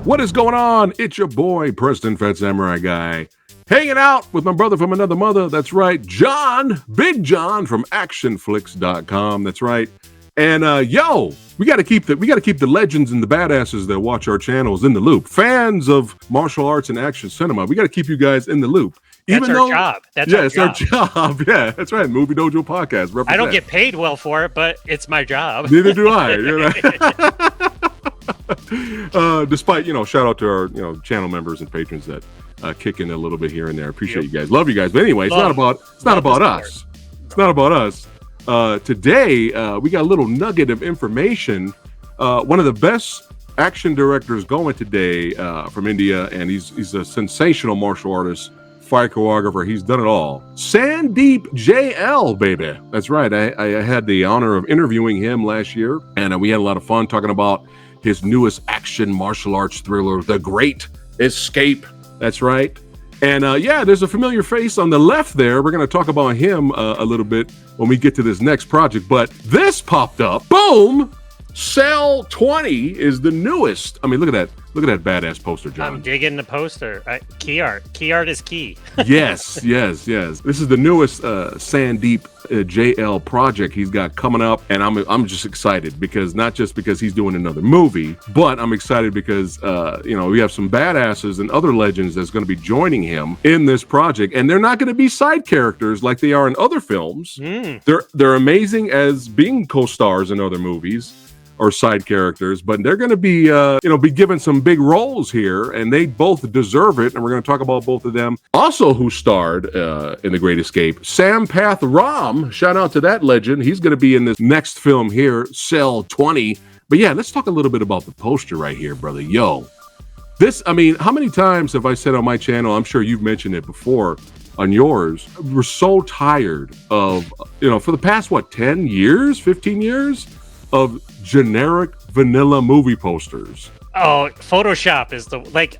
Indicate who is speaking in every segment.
Speaker 1: What is going on? It's your boy, Preston, Phat Samurai Guy, hanging out with my brother from another mother. That's right, John, Big John from ACTION-FLIX.com. That's right. And we got to keep the legends and the badasses that watch our channels in the loop. Fans of martial arts and action cinema, we got to keep you guys in the loop.
Speaker 2: That's our job.
Speaker 1: It's our job. Yeah, that's right. Movie Dojo Podcast. Represent.
Speaker 2: I don't get paid well for it, but it's my job.
Speaker 1: Neither do I. Despite, shout out to our, channel members and patrons that kick in a little bit here and there. Appreciate you guys. Love you guys. But anyway, it's not about us. It's not about us. Today, we got a little nugget of information. One of the best action directors going today from India, and he's a sensational martial artist, fight choreographer. He's done it all. Sundip J.L, baby. That's right. I had the honor of interviewing him last year, and we had a lot of fun talking about his newest action martial arts thriller, The Great Escape. That's right. And there's a familiar face on the left there. We're going to talk about him a little bit when we get to this next project. But this popped up. Boom! Cell 20 is the newest. I mean, look at that. Look at that badass poster, John.
Speaker 2: I'm digging the poster. Key art. Key art is key.
Speaker 1: Yes. This is the newest Sundip J.L project he's got coming up, and I'm just excited because not just because he's doing another movie, but I'm excited because we have some badasses and other legends that's going to be joining him in this project, and they're not going to be side characters like they are in other films. They're amazing as being co-stars in other movies or side characters, but they're going to be be given some big roles here, and they both deserve it. And we're going to talk about both of them. Also, who starred in The Great Escape, Sampath Ram. Shout out to that legend. He's going to be in this next film here, Cell 20. But yeah, let's talk a little bit about the poster right here, brother. How many times have I said on my channel? I'm sure you've mentioned it before on yours. We're so tired of for the past 10 years, 15 years of generic vanilla movie posters.
Speaker 2: Oh, Photoshop is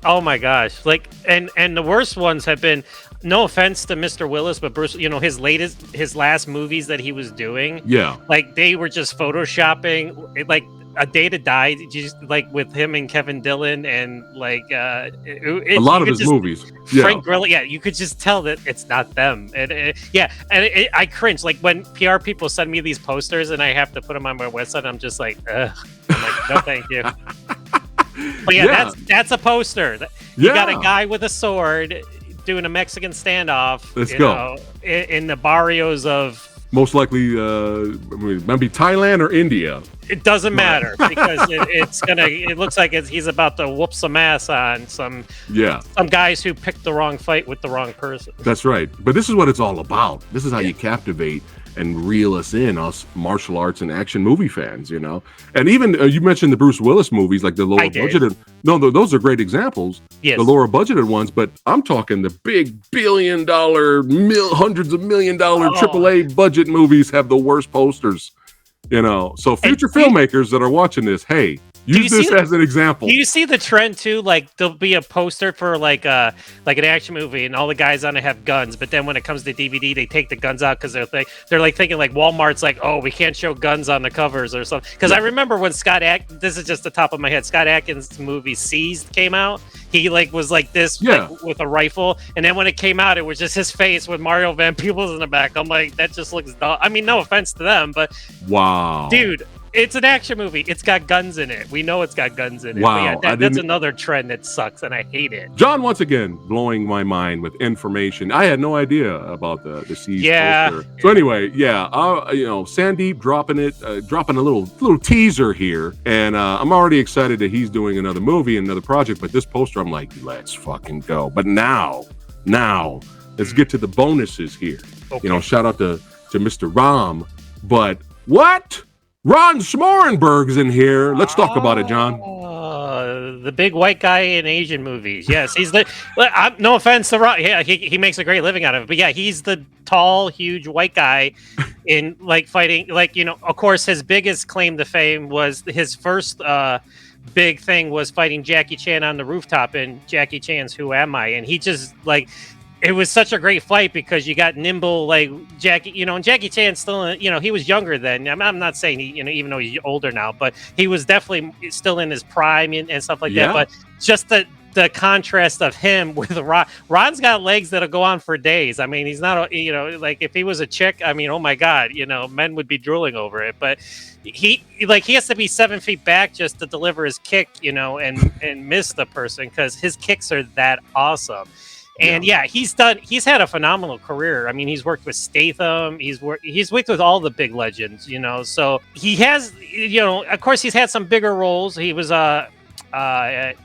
Speaker 2: oh my gosh. And the worst ones have been, no offense to Mr. Willis, but Bruce, his last movies that he was doing.
Speaker 1: Yeah.
Speaker 2: They were just Photoshopping, A Day to Die, just with him and Kevin Dillon, and
Speaker 1: a lot of his movies.
Speaker 2: Frank Grillo, you could just tell that it's not them. I cringe when PR people send me these posters and I have to put them on my website. I'm just like, ugh. I'm like, no, thank you. But that's a poster. You got a guy with a sword doing a Mexican standoff.
Speaker 1: Let's go
Speaker 2: in the barrios of.
Speaker 1: Most likely, maybe Thailand or India.
Speaker 2: It doesn't matter because it looks like he's about to whoop some ass on some guys who picked the wrong fight with the wrong person.
Speaker 1: That's right. But this is what it's all about. This is how you captivate and reel us in, us martial arts and action movie fans, And even you mentioned the Bruce Willis movies, like the lower budgeted. No, those are great examples. Yes. The lower budgeted ones, but I'm talking the big billion-dollar, hundreds of million-dollar AAA budget movies have the worst posters. So future filmmakers that are watching this, hey, use this as an example.
Speaker 2: Do you see the trend too? There'll be a poster for an action movie, and all the guys on it have guns. But then when it comes to DVD, they take the guns out because they're thinking Walmart's oh, we can't show guns on the covers or something. Because I remember when this is just the top of my head, Scott Adkins' movie Seized came out. He was this with a rifle, and then when it came out, it was just his face with Mario Van Peebles in the back. I'm like, that just looks dumb. I mean, no offense to them, but
Speaker 1: wow,
Speaker 2: dude. It's an action movie. It's got guns in it. We know it's got guns in it.
Speaker 1: Wow.
Speaker 2: That's another trend that sucks, and I hate it.
Speaker 1: John, once again, blowing my mind with information. I had no idea about the Siege poster. So anyway, Sundip dropping a little teaser here, and I'm already excited that he's doing another movie, another project, but this poster, I'm like, let's fucking go. But now, let's get to the bonuses here. Okay. Shout out to Mr. Ram, but what? Ron Smoorenberg's in here. Let's talk about it, John.
Speaker 2: The big white guy in Asian movies. Yes, he's the. No offense to Ron. Yeah, he makes a great living out of it. But yeah, he's the tall, huge white guy in fighting. Of course, his biggest claim to fame was his first big thing was fighting Jackie Chan on the rooftop in Jackie Chan's Who Am I? And he just it was such a great fight because you got nimble like Jackie, and Jackie Chan still, he was younger then. I'm not saying he, even though he's older now, but he was definitely still in his prime and stuff like that. But just the contrast of him with Ron. Ron's got legs that'll go on for days. I mean, he's not, like if he was a chick, I mean, oh my God, men would be drooling over it. But he has to be 7 feet back just to deliver his kick, and miss the person because his kicks are that awesome. And he's had a phenomenal career. I mean, he's worked with Statham. He's worked with all the big legends, So he has, of course, he's had some bigger roles. He was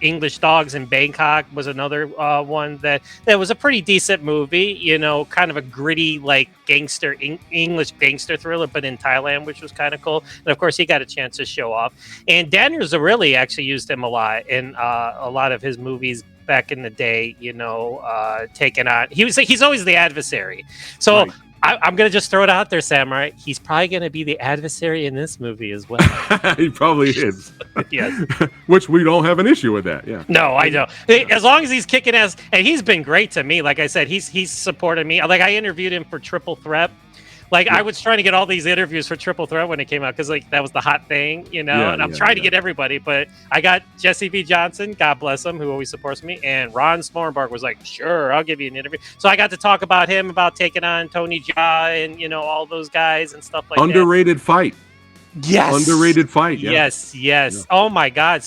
Speaker 2: English Dogs in Bangkok was another one that was a pretty decent movie. Kind of a gritty like gangster English gangster thriller, but in Thailand, which was kind of cool. And of course, he got a chance to show off. And Daniel Zarrilli actually used him a lot in a lot of his movies. Back in the day, taking on. He's always the adversary. So right. I'm going to just throw it out there, Samurai. He's probably going to be the adversary in this movie as well.
Speaker 1: He probably is.
Speaker 2: Yes.
Speaker 1: Which we don't have an issue with that. Yeah.
Speaker 2: No, I don't. As long as he's kicking ass, and he's been great to me. Like I said, he's supported me. Like I interviewed him for Triple Threat. Like I was trying to get all these interviews for Triple Threat when it came out because like that was the hot thing, and I'm trying to get everybody. But I got Jesse V. Johnson, God bless him, who always supports me, and Ron Smoorenberg was like, "Sure, I'll give you an interview." So I got to talk about him, about taking on Tony Jaa and all those guys and stuff like that.
Speaker 1: Underrated fight.
Speaker 2: Yes.
Speaker 1: Underrated fight. Yeah.
Speaker 2: Yes. Yeah. Oh my God.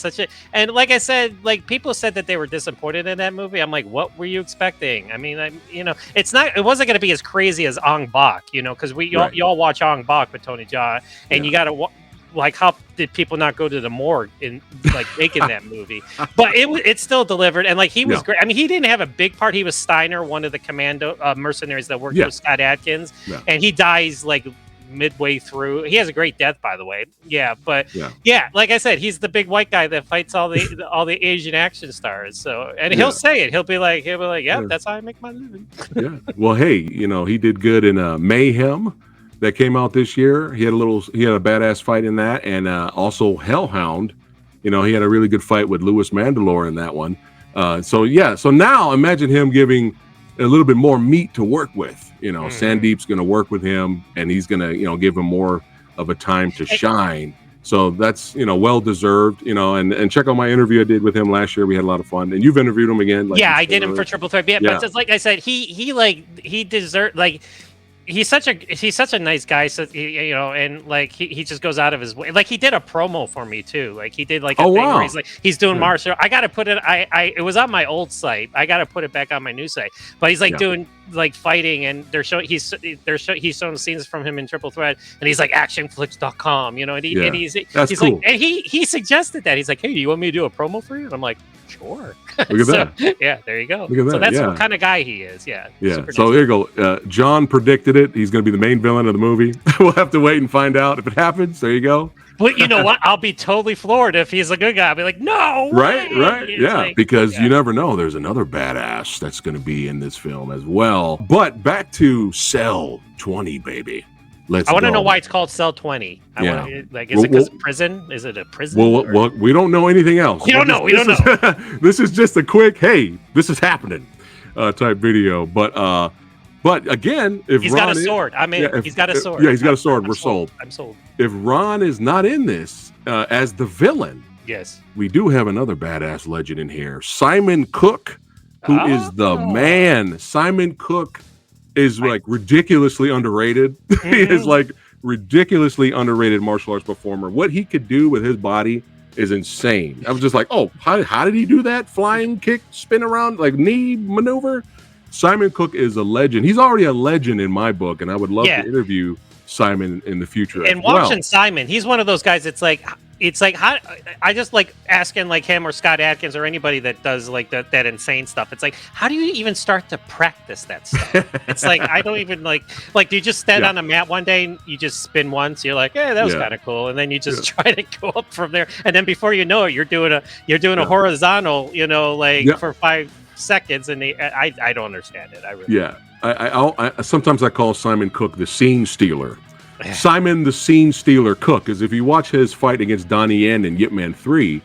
Speaker 2: And like I said, like people said that they were disappointed in that movie. I'm like, what were you expecting? I mean, it wasn't going to be as crazy as Ong Bak, because y'all watch Ong Bak with Tony Jaa, and you got to like, how did people not go to the morgue in like making that movie? But it still delivered. And like, he was great. I mean, he didn't have a big part. He was Steiner, one of the commando mercenaries that worked with Scott Adkins, and he dies like midway through. He has a great death, by the way. But like I said, he's the big white guy that fights all the Asian action stars. So, and he'll say it. He'll be like, that's how I make my living.
Speaker 1: Well, hey, he did good in Mayhem that came out this year. He had a badass fight in that, and also Hellhound. He had a really good fight with Louis Mandylor in that one. So now imagine him giving a little bit more meat to work with. Sandip's going to work with him, and he's going to give him more of a time to shine. So that's well deserved. And check out my interview I did with him last year. We had a lot of fun, and you've interviewed him again. Like
Speaker 2: I did him for Triple Threat. But just like I said, he deserved like. He's such a nice guy, so and like he just goes out of his way. Like he did a promo for me too. Like he did like a thing where he's like he's doing martial. I gotta put it. It was on my old site. I gotta put it back on my new site. But he's like doing like fighting, and he's showing scenes from him in Triple Threat, and he's like actionflix.com, and he's cool. Like, and he suggested that he's like, hey, do you want me to do a promo for you? And I'm like, sure.
Speaker 1: Look at that.
Speaker 2: Yeah, there you go. Look at that. So that's what kind of guy he is. Yeah.
Speaker 1: So there you go. John predicted it. He's going to be the main villain of the movie. We'll have to wait and find out if it happens. There you go.
Speaker 2: But you know what? I'll be totally floored if he's a good guy. I'll be like, no.
Speaker 1: Right. Yeah, because you never know. There's another badass that's going to be in this film as well. But back to Cell 20, baby. I
Speaker 2: want to know why it's called Cell 20. Is it because of prison? Is it a prison?
Speaker 1: Well, we don't know anything else.
Speaker 2: We don't know.
Speaker 1: This is just a quick, hey, this is happening type video. But again, if
Speaker 2: he's
Speaker 1: Ron
Speaker 2: got a sword. He's got a sword.
Speaker 1: Yeah, he's got a sword. We're sold.
Speaker 2: I'm sold.
Speaker 1: If Ron is not in this as the villain,
Speaker 2: yes,
Speaker 1: we do have another badass legend in here, Simon Kook, who is the man. Simon Kook is like ridiculously underrated. He is like ridiculously underrated martial arts performer. What he could do with his body is insane. I was just like, oh, how did he do that? Flying kick, spin around, like knee maneuver. Simon Kook is a legend. He's already a legend in my book, and I would love to interview Simon in the future.
Speaker 2: And watching Simon, he's one of those guys. It's like how I just like asking like him or Scott Adkins or anybody that does like that insane stuff. It's like, how do you even start to practice that stuff? It's like I don't even like do you just stand on a mat one day and you just spin once? You're like, that was kind of cool, and then you just try to go up from there, and then before you know it, you're doing a horizontal, for 5 seconds, and I don't understand it. I really
Speaker 1: I sometimes I call Simon Kook the scene stealer. Simon the Scene Stealer Cook, is if you watch his fight against Donnie Yen in Yip Man 3,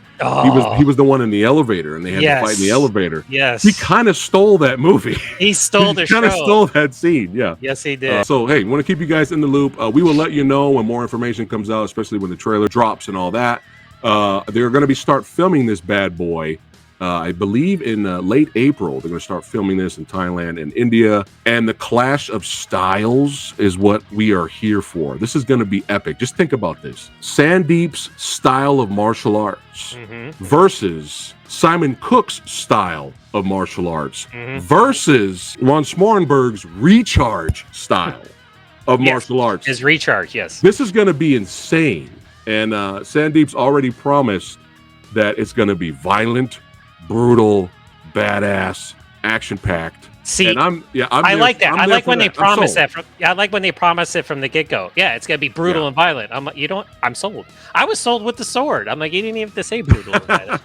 Speaker 1: He was the one in the elevator, and they had to fight in the elevator.
Speaker 2: Yes,
Speaker 1: he kind of stole that movie.
Speaker 2: He stole the show.
Speaker 1: Kind of stole that scene. Yeah.
Speaker 2: Yes, he did.
Speaker 1: So hey, want to keep you guys in the loop. We will let you know when more information comes out, especially when the trailer drops and all that. They're going to start filming this bad boy. I believe in late April, they're going to start filming this in Thailand and India. And the clash of styles is what we are here for. This is going to be epic. Just think about this. Sandip's style of martial arts versus Simon Kook's style of martial arts versus Ron Smoorenberg's recharge style of martial arts.
Speaker 2: His recharge, yes.
Speaker 1: This is going to be insane. And Sandip's already promised that it's going to be violent, brutal, badass, action-packed.
Speaker 2: See, I like that. I like when they promise that. I like when they promise it from the get-go. Yeah, it's gonna be brutal and violent. I'm like, I'm sold. I was sold with the sword. I'm like, you didn't even have to say brutal.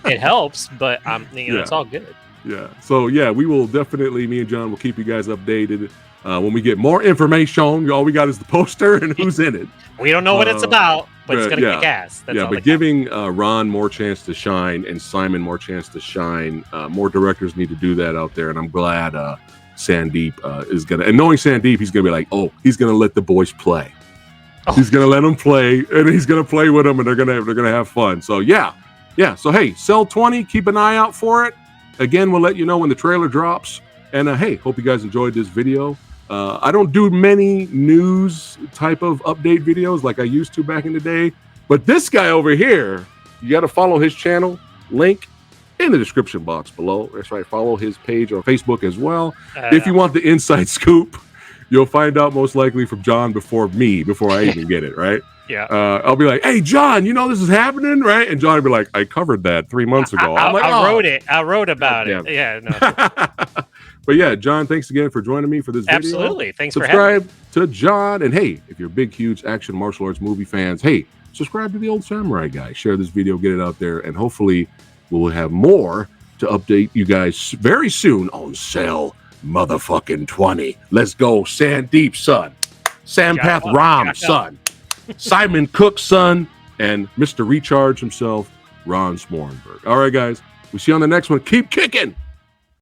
Speaker 2: It helps, but it's all good.
Speaker 1: Yeah. So yeah, we will definitely. Me and John will keep you guys updated when we get more information. All we got is the poster and who's in it.
Speaker 2: We don't know what it's about, but it's gonna kick ass. That's
Speaker 1: but giving Ron more chance to shine and Simon more chance to shine. More directors need to do that out there, and I'm glad Sandip is gonna. And knowing Sandip, he's gonna be like, oh, he's gonna let the boys play. Oh. He's gonna let them play, and he's gonna play with them, and they're gonna have fun. So yeah. So hey, Cell 20, keep an eye out for it. Again, we'll let you know when the trailer drops. And hey, hope you guys enjoyed this video. I don't do many news type of update videos like I used to back in the day, but this guy over here, you got to follow his channel, link in the description box below. That's right, follow his page on Facebook as well. If you want the inside scoop, you'll find out most likely from John before I even get it, right?
Speaker 2: Yeah.
Speaker 1: I'll be like, hey, John, this is happening, right? And John will be like, I covered that 3 months ago.
Speaker 2: I wrote it. I wrote about it. Yeah. No.
Speaker 1: But yeah, John, thanks again for joining me for this video.
Speaker 2: Absolutely. Thanks for having me.
Speaker 1: Subscribe to John. And hey, if you're big, huge action martial arts movie fans, hey, subscribe to the Old Samurai Guy. Share this video, get it out there, and hopefully we'll have more to update you guys very soon on Cell motherfucking 20. Let's go, Sandip, son. Sampath Ram, son. Simon Kook, son. And Mr. Recharge himself, Ron Smoorenberg. All right, guys. We'll see you on the next one. Keep kicking.